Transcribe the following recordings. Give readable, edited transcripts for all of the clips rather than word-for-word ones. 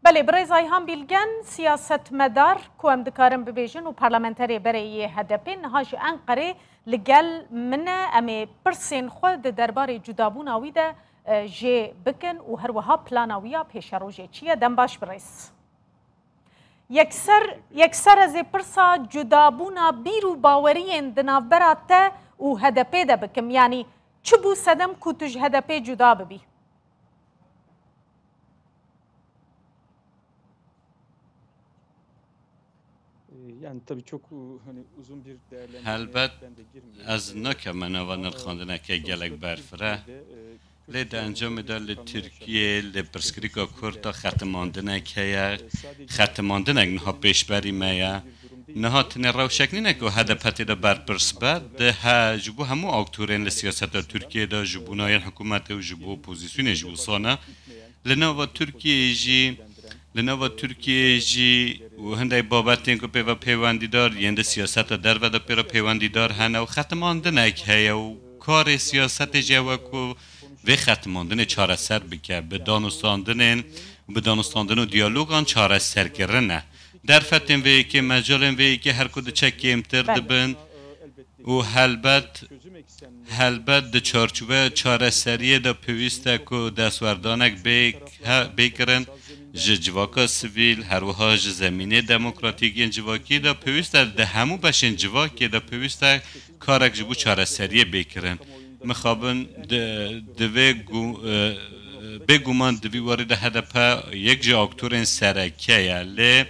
بله برای هم بیلگن سیاست مدار که هم دکارم ببیجن و پارلمانتری برای هدپی نهاج انقره لگل من امی پرسین خود درباره جدابون آویده جه بکن و هر وها پلاناویا پیش روژه چیه دم باش برس یکسر از پرسا جدابونا بیرو باورین دنافبراته و هدپی ده بکم یعنی چه بو سدم که توش هدپی جدا ببی Yani tabii çok hani uzun bir değerlendirme. Helbet az nakam navanar xandina ke gelek berfre لید انجام داد ترکیه لپرسکریکا کورتا ختماندنه که ختماندنه نها پیشبری مایا نها تنه روشک نه که هدفتی دا برپرس بد ده جبو همو اکتورین لسیاست ترکیه دا جبو نایان حکومت و جبو اپوزیسیون جبو سانه لنوا ترکیه جی و هنده بابتین که پیوا پیوندی دار یند سیاست در و دا پیرا پیوندی دار هنه و ختماندنه که و کار سیاست جوا که و ختماندن چاره سر بکه به دانستاندن و دیالوگان چاره سر کرنه در فتن وی که مجالن وی که هر کد چکی امتر دبن و هلبت د چارچوبه چاره سریه دا پیوسته که دستوردانک بکرن جواکا سویل هر وها زمینه دموکراتیک جواکی دا پیوسته ده همو بشن جواکی دا پیوسته کارک جبو چاره سریه بکرن مخابن بگومان دوی وارد هدف یک جا اکتورین سرکیه لی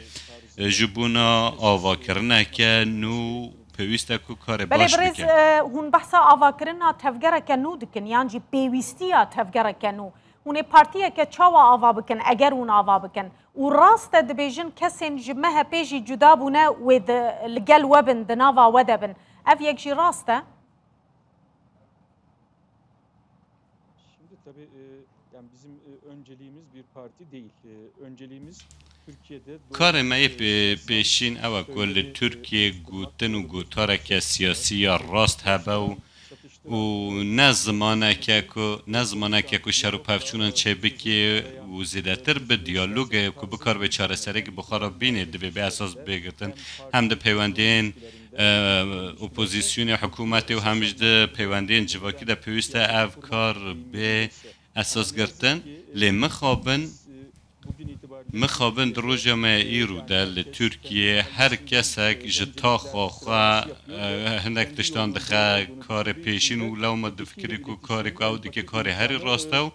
جبونا آوا کرنه که نو پیوسته که کار باش بکن. بله برز هون بحثا آوا کرنه تفگره که نو دکن یعنی جی پیوستی ها تفگره که نو هون پارتیه که چاوا آوا بکن اگر اون آوا بکن و راست دبیجن کسین جمعه پیجی جدا بونه و لگل وبن دناوا ودبن اف یک جی راسته؟ Tabii yani bizim önceliğimiz bir parti değil. Önceliğimiz Türkiye'de کار ما پیشین او کل ترکیه گوتن و گوتاره که سیاسی راست هبه و نزمانه که شر و پفچونن چه بکی و زیدتر به دیالوگ که بکار به چاره سره که بخارا بینه دوی به اساس بگرتن هم ده پیوندین اپوزیسیون حکومت و همش ده پیوندین جواکی ده پیوسته افکار به اساس گرتن لی مخابن در جامعه ایرو در ترکیه هر کسی که جتا خواه هندک تشتان دخواه کار پیشین و لو ما دفکری که کاری که او دیگه کاری هری راسته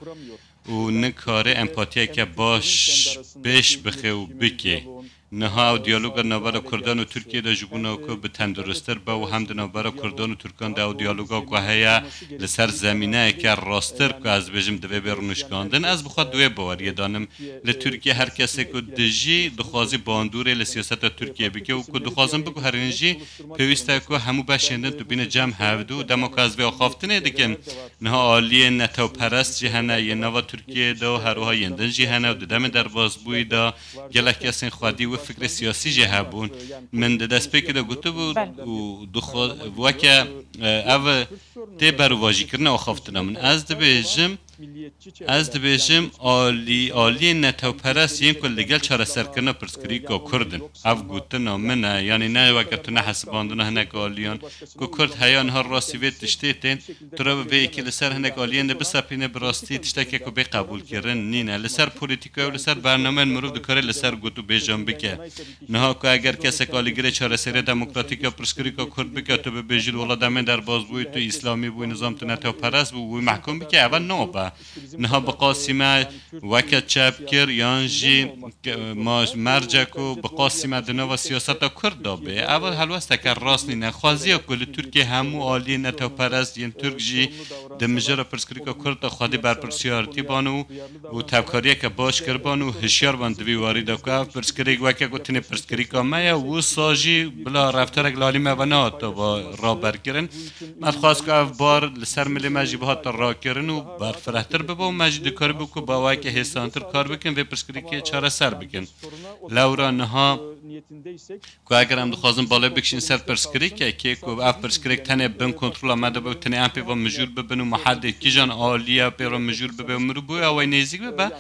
و نه کار امپاتیه که باش بیش بخه و بکی نها او دیالوگ نوبر کردان و ترکیه دا جبونا که به تندرستر با و هم د نوبر کردان و ترکان دا او دیالوگا که هیا لسر زمینه که راستر که از بجم دوی برونشکاندن از بخواد دوی باوریه دانم لترکیه هر کسی که دجی دخوازی باندوره لسیاست ترکیه بگه و که دخوازم بگو هر انجی پیوسته که همو بشیندن تو بین جمع هفدو دما که از وی آخافتنه دیگه نها آلیه نتو پرست جهنه یه نوا ترکیه دا هروها یندن جهنه و دم در بازبوی دا گله کسی خودی و فکر سیاسی جهبون من دست پیک دا گوته بود و که او تی برو واجی کرنه و خافتنه من از دبیجم آلی نتو پرست این کل لگل چاره سرکنه پرسکری که کردن او گوته نامنه یعنی نه وقت نه حسباندنه هنک آلیان که کرد هیان ها راستی وید تشتیتین ترا به ایکی لسر هنک آلیان ده بسپینه براستی تشتکی که بی قبول کرن نینه لسر پولیتیکای و لسر برنامه مروف دکاره لسر گوتو بیجام بکه نه که اگر کسی که آلیگره چاره سری دموکراتیک پرسکری که کرد بکه تو به بیجید ولا دمه در باز بوی تو اسلامی بوی نظام تو نتو پرست بوی محکوم بکه اول نوبه نها بقاسمه وقت چپ کر یانجی مرجع کو بقاسمه دنیا و سیاست کرد دابه اول حلوسته که راست نینه خوازی کل ترکیه همو عالی نتو پرست ین ترک جی دمجر پرسکری که کرد خودی بر پرسیارتی بانو و تبکاریه که باش کر بانو هشیار باندوی وارد که پرسکری وقت گوتنی پرسکری که مایا و ساجی بلا رفتار گلالی مبنا تو با را برگرن من خواست که بار لسر ملی مجیبات را کرن و برفر فرهتر ببه و مجید کار بکو با وای که حسانتر کار بکن و پرسکری که چاره سر بکن لورا نها که اگر هم دخوازم بالا بکشین سر پرسکری که اف پرسکری تنه بن کنترل آمده به تنه ام پیوا مجور ببن و محل کی جان عالیه پیرا مجور ببه و مرو بو او نزدیک ببه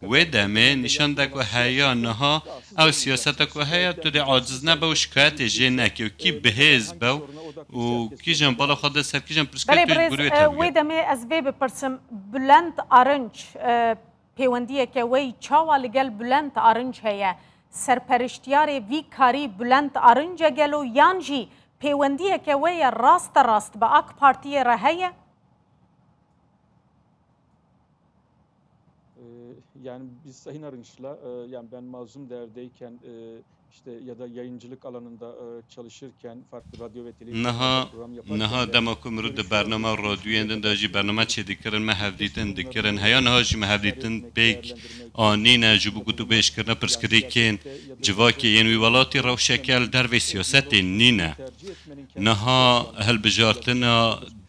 و دمه نشان ده که هیا نها او سیاست که هیا تو عاجز نبه و شکایت جن که کی بهز به و کی جان بالا خود سر کی جان پرسکری بله برز و دمه از به پرسم بلند آرنج پیوندیه که وی چاوا لگل بلند آرنج هیا سرپرشتیار وی کاری بلند آرنج گلو یانجی پیوندیه که وی راست با اک پارتی رهیه yani biz Sayın Arınç'la yani ben Mazlum Değer'deyken işte ya da yayıncılık alanında çalışırken farklı radyo ve televizyon program yaparken نها دماکو مرود برنامه رادیویندن داجی برنامه چه دیکرن مهودیتن دیکرن هیا نها جی مهودیتن بیک آنین جبو گتو بیش کرنا پرسکریکن جواکی ینوی ولاتی رو شکل در و سیاست نینه نها هل بجارتنا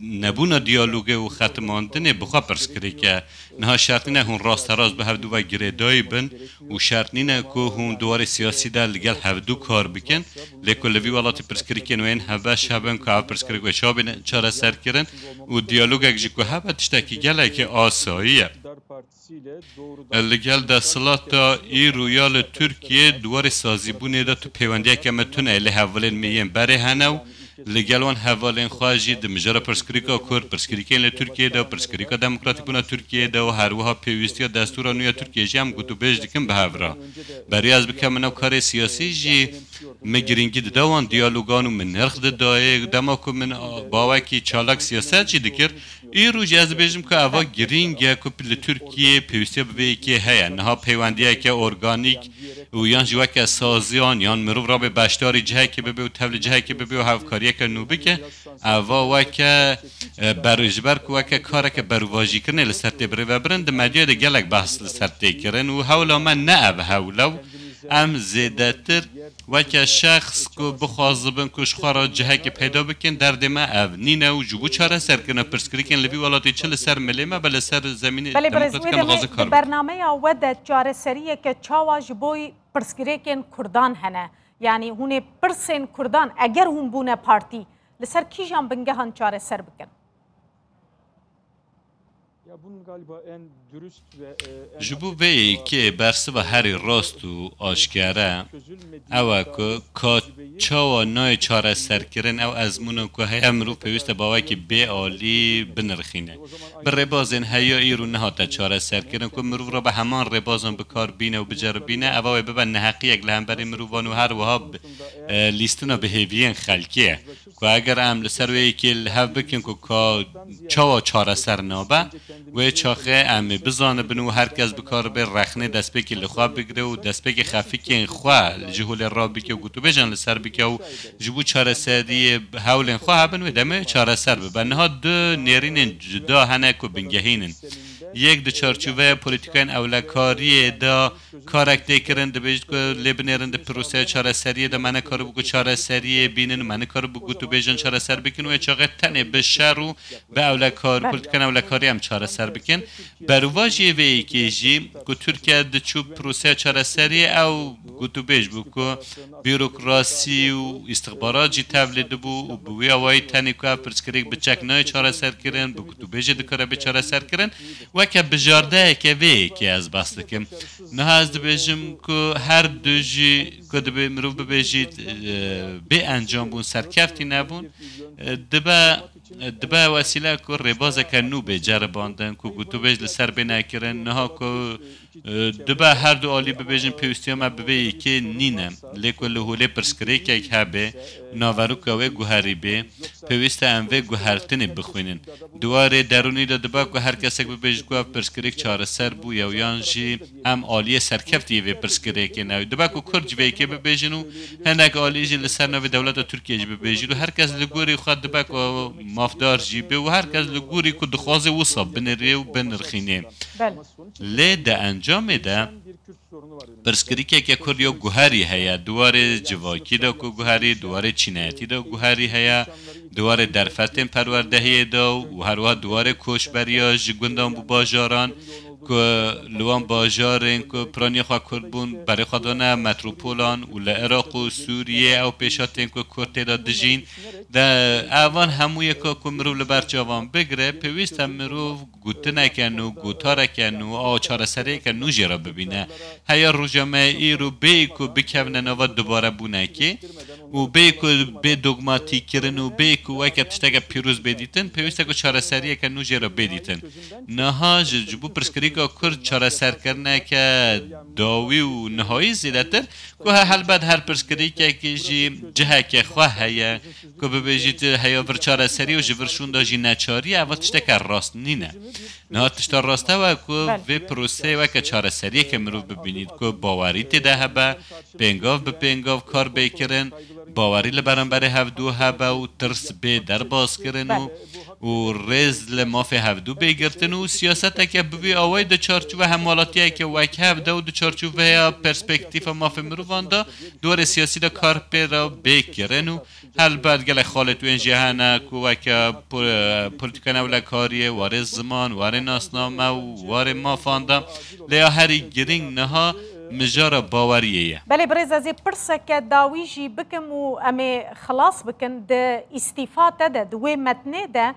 نبونا دیالوگه و ختماندن بخوا پرسکریکه نها شرط نه هون راست به هفدو و گریدای بن و شرط نه که هون دوار سیاسی در لگل هفدو کار بکن لیکن لوی ولاتی پرسکریکن و این هفه شبن که پرسکریک و شابین چاره سر کرن و دیالوگ اگجی که هفه تشتاکی گله که آساییه لگل ده سلاتا ای رویال ترکیه دوار سازی بونه ده تو پیوندیه که متونه الی حوالین میین بره هنو لگلوان حوالین خواهی ده مجرد پرسکریکا کرد پرسکریکین لترکیه ده پرسکریکا دموکراتیک بنا ترکیه ده و هر وها پیوستی دستور نویا ترکیه جی هم گوتو بیش دیکن به هفرا برای از بکم منو کار سیاسی جی مگرینگی ده وان دیالوگانو من نرخ ده دایه دماکو من باوکی چالاک سیاست جی دکر ای رو جاز بیشم که اوا گرینگه که پل ترکیه پیوستی به که هیا نها پیوندیه که ارگانیک و یان جوا که سازیان یان مرو را به باشداری جهه که ببی و تبل جهه که ببی و هفکاریه که نوبی که اوا و که برجبر که کاره که برواجی کنه لسرته بره و برند مدیه ده گلک بحث لسرته کرن و حولا من نه او حولو ام زیده تر و که شخص که بخوازبن کش خوارا جهه که پیدا بکن درد ما او نینه و جبو چاره سر کنه پرسکریکن لبی ولاتی چل سر ملیمه بله سر زمین دموکراتیکن غازه کار برنامه ود چاره سریه که چاوا جبوی پرسکریکن کردان هنه yani hune persen Kurdan eğer hun bune parti لسر کی جان بنگهان چاره سر بکن جبو بی که برسه و هری راست و آشکاره او که چاوا نای چاره سر کرن او از مونو که هی امرو پیوسته باوی که بی آلی بنرخینه بر ربازن هیا ایرو نهاتا چاره سر کرن که مرو را به همان ربازن بکار بینه و بجر بینه او ببن نحقی اگل هم بری مرووانو هر وها لیستونا به هیوین خلکیه که اگر هم لسر وی که لحو بکن که چاوا چاره سر نابه و چاخه امی بزانه بنو هر کس بکار به رخنه دست بکی لخواه بگره و دست بکی خفی که این خواه جهول را بکی و گوتو بجان لسر بکی و جبو چاره سردی حول این خواه بنو دمه چاره سر ببن ها دو نیرین جدا هنه که بنگهینن یک دو چارچوبه پولیتیکان اولکاری دا کارک دیکرن ده بیشت که لبنیرن ده پروسه چاره سریه ده منه کارو بگو چاره سریه بینن منه کارو بگو تو بیشن چاره سر بکن و چاقه تنه بشه رو به اولکار پولیتیکان اولکاری هم چاره سر بکن برواجی وی که جی که ترکیه ده چوب پروسه چاره سریه او گو تو بیش بگو بیروکراسی و استخبارات جی تولید بو و بوی اوای تنی که پرسکریک بچک نای چاره سر کرن بگو تو بیش ده کاره به چاره سر کرن و که بجارده که وی که از بسته کم نه از دبیجم که هر دوجی که دبی مروف ببیجید به انجام بون سرکفتی نبون دبا وسیله که ربازه که نو به جرباندن که گوتو بیج لسر بینه کرن نه که دبا هر دو آلی ببیجن پیوستی هم ببیجی که نینم لیکن لحوله پرسکری که یک هبه ناورو که وی گوهری به پیوسته هم وی گوهرتنی بخوینن دواره درونی دا دبا که هر کسی ببیج گوه پرسکری که چاره سر بو یا یانجی هم آلی سرکفتی وی پرسکری که نوی دبا که کرج وی که ببیجن و هنک آلی جی لسر نوی دولت ترکیه جی ببیجن و هر کس لگوری خود دبا که مافدار جیبه و هر کس لگوری که دخوازه وصاب بنره و بنرخینه لی ده انجام ده پرسکری که کردیو گوهری هیا دواره جواکی دا که گوهری دواره چینایتی دا گوهری هیا دوار درفتن پروردهی دا و هر وقت دوار کوشبریا جگوندان بو باجاران که لوان باجارن که پرانی خواه کرد بون برای خودانه متروپولان و لعراق و سوریه او پیشاتن که کرده دا دجین در اوان هموی که مرو لبرچاوان بگره پیویست هم مرو گوته نکن و گوتا رکن و آچار سره کن نو جرا ببینه هیا رو جامعه رو بی که بکونه نوا دوباره بونه که و بی که بی دوگماتی کرن و بی که وکی تشتاق پیروز بدیتن پیوسته که چاره سریه که نو جرا بدیتن نها جبو پرسکری که کرد چاره سر کرنه که داوی و نهایی زیدتر که حل بعد هر پرسکری که جی جه که خواه هیا که ببیجید هیا بر چاره سری و جورشون دا جی نچاری اول تشتاق راست نینه نه تشتا راسته و که وی پروسه و که چاره سریه که مرو ببینید که باوری تیده هبه پنگاف به پنگاف کار بیکرن باوری لبرانبر هفدو هبه و ترس به در باز کرن و رز لماف هفدو بگرتن و سیاست که بوی آوای دو چارچوب همالاتی که وک هفده و دو چارچوب یا پرسپکتیف ماف مروان دا دور سیاسی دا کار پیرا بگرن و هل بعد گل خالت و این جهانه که وک پولیتیکا نولا کاریه واره زمان واره ناسنامه و واره مافاندا لیا هری گرینگ نها مجارة باوریه بله برز از پرسه که داویجی بکم و امی خلاص بکن ده استیفاده ده دوی متنه ده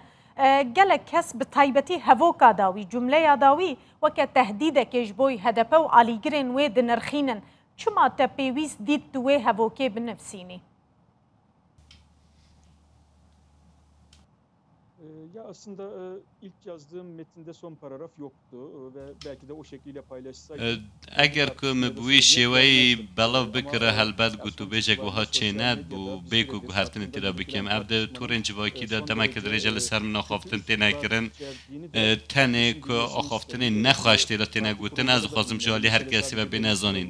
گل کس به طایبتی هوکا داوی جمله داوی و که تهدیده که جبوی هدپه و علیگرین و ده نرخینن چما تا پیویز دید دوی هوکه بنفسینی؟ Ya aslında ilk yazdığım metinde son paragraf yoktu ve belki de o şekilde paylaşsaydım. اگر که مبوی شوی بلاو بکره هلبت گوتو بیجک وها چینت بو بیکو گوهرتن تیدا بکیم ابده تورنج واکی دا دمک درجل سرم نخوافتن تینا کرن تنه که آخوافتن نخواهش تیدا تینا گوتن از خوازم جالی هر کسی و بینزانین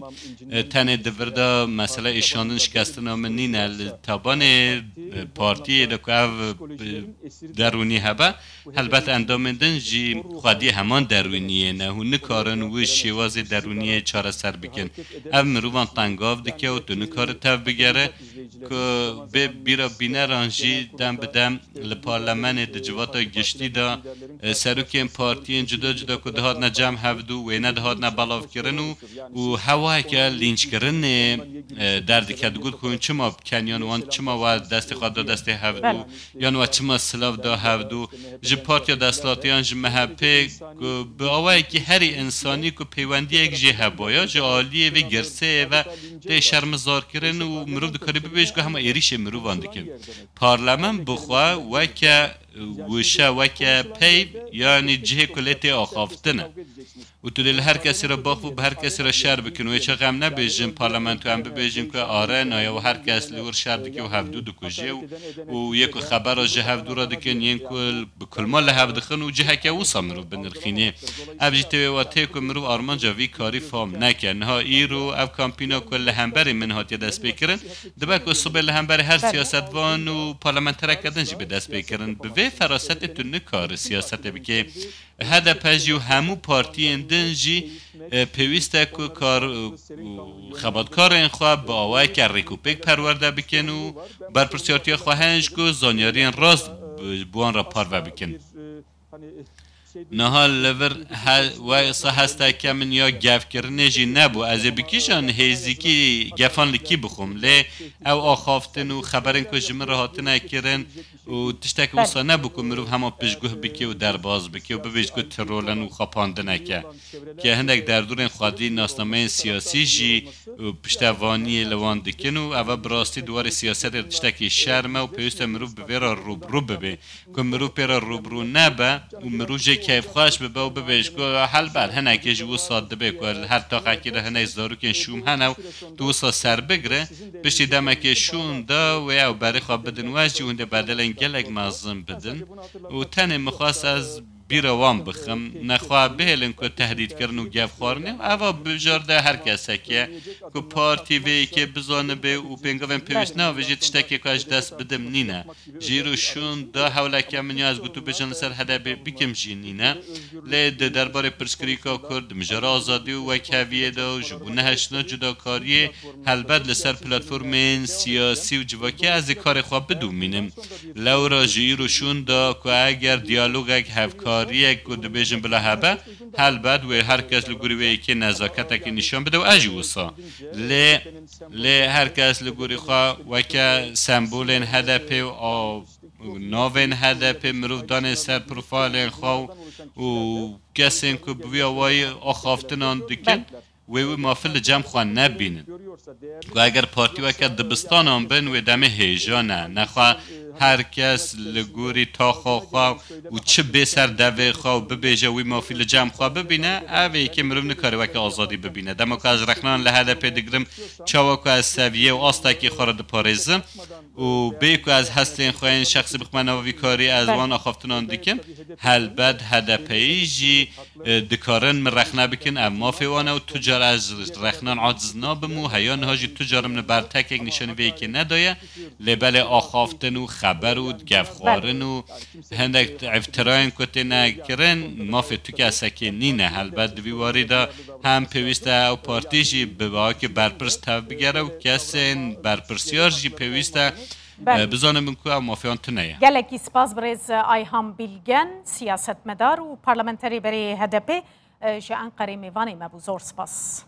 تنه دوردا مسئله ایشاندن شکستن آمن نینه تابان پارتی دا که درونی هبه هلبت اندامندن جی خودی همان درونیه نه هون کارن و شواز درونیه چاره سر بکن او مروان تنگاف دکه و دونه کار تف بگره که به بیرا بینه رانجی دم بدم لپارلمان دجواتا گشتی دا سروک این پارتین جدا جدا که دهات نه جمع هفدو و نه دهات نه بلاف کرن و هوا که لینچ کرن درد کدگود که چما کنیان وان چما و دست خود دا دست هفدو یا و چما سلاف دا هفدو جی پارتیا دستلاتیان جی محبه به آوه که هر انسانی که پیوندی یک جی هبایا جی آلیه و گرسه و ده شرمزار کرن و مروف دکاری ببیش که همه ایریش مروف واندکن پارلمان بخواه و که وشه و که پی یعنی جه کلیت آخافتنه و تو دل هر کسی را باخو به هر کسی را شر بکن و چه غم نبیجیم پارلمانتو هم ببیجیم که آره نایا و هر کس لیور شر دکی و هفدو دکوژه و یک خبر را جه هفدو را دکن ین کل بکل مال هفدخن و جه که اوسا مرو بنرخینه ابجی تویواته که مرو آرمان جاوی کاری فام نکن ها ای رو او کامپینا کل لحنبری من هاتی دست بکرن دبک و صبح لحنبری هر سیاستوان و پارلمانتر کردن جی به دست بکرن به فراست تو نکار سیاست بکه هدف جو همو پارتی اندن جی پیوسته که کار خبادکار این خواه با آوه که ریکوپک پرورده بکن و برپرسیارتی خواهنج که زانیارین راست بوان را پارو بکن نها لور و هسته که من یا گف کرنه جی نبو از بکیشان هیزی که گفان لکی بخوم لی او آخافتن و خبرن که جمع را هاتنه کرن و تشتک وصا نبو که مروف همه پشگوه بکی و درباز بکی و ببیش که ترولن و خاپانده نکه که هندک در دورن خواهدی ناسنامه سیاسی جی پشتوانی لوان دکن و او براستی دوار سیاست تشتکی شرمه و پیوست مروف بویرا روبرو ببه که مروف پیرا روبرو نبه و مروف جی کیف خواهش ببه و ببیش که حل بر هنکه جو ساده بی که هر تاقه که هنک زارو کن شوم هنو دو سا سر بگره بشتی دمک شون دا و او برای خواب بدن واجی و هنده بدلن گلک مازم بدن و تنه مخواست از بیروان بخم نخواه بهلن که تهدید کردن و گف خورنه اوا بجارده هر کسی که پارتی وی که بزانه به و پنگاون پیوست نه و جیت تشتکی که اج دست بدم نینه جیرو شون دا حوله که منی از گوتو بجان سر هده بکم جی نینه لید درباره پرسکریکا کرد مجرا آزادی و وکاویه دا جبو نهشنا جداکاریه هلبد لسر پلاتفورم سیاسی و جواکی از کار خواه بدو مینم لورا جیرو شون دا که اگر دیالوگ اگ هفکاریه که دبیجن بلا هبه هلبد و هر کس لگوری که نزاکت که نشان بده و اجی وصا لی هر کس لگوری خواه وکا سمبولین هدف و ناوین هدف مروف دانه سر پروفایلین خواه و کسین که بوی آوای آخافتنان دکن و مافل جمع خواه نبینن و اگر پارتی وکا دبستان هم بین و دمه هیجانه نخواه هر کس لگوری تا خواه و چه بسر دوه خواه ببیجه وی مافیل جمع خواه ببینه اوه که مروف نکاره وکه آزادی ببینه دمو که از رخنان لحده پیدگرم چاوا که از سویه و آستا که خورد پارزم و بی که از هستین خواهین شخص بخمناوی کاری از وان آخافتنان دیکن هل بد هدپی جی دکارن من رخنه بکن اما فیوانه و تجار از رخنان عاجز نابمو هیان هاجی تجار من برتک یک نشانی وی که ندایه لبل آخافتن و خبر و گفخوارن و هندک افتراین کتی نکرن مافی تو که اسکی نینه هل بد ویواری دا هم پیوسته او پارتیجی به که برپرس تب بگره و کسین برپرسیار جی پیوسته بزانم من که مافیان تنیه گلکی سپاس برز آیهام بیلگن سیاست مدار و پارلمنتری بری هدپی جه انقره میوانی مبو زور سپاس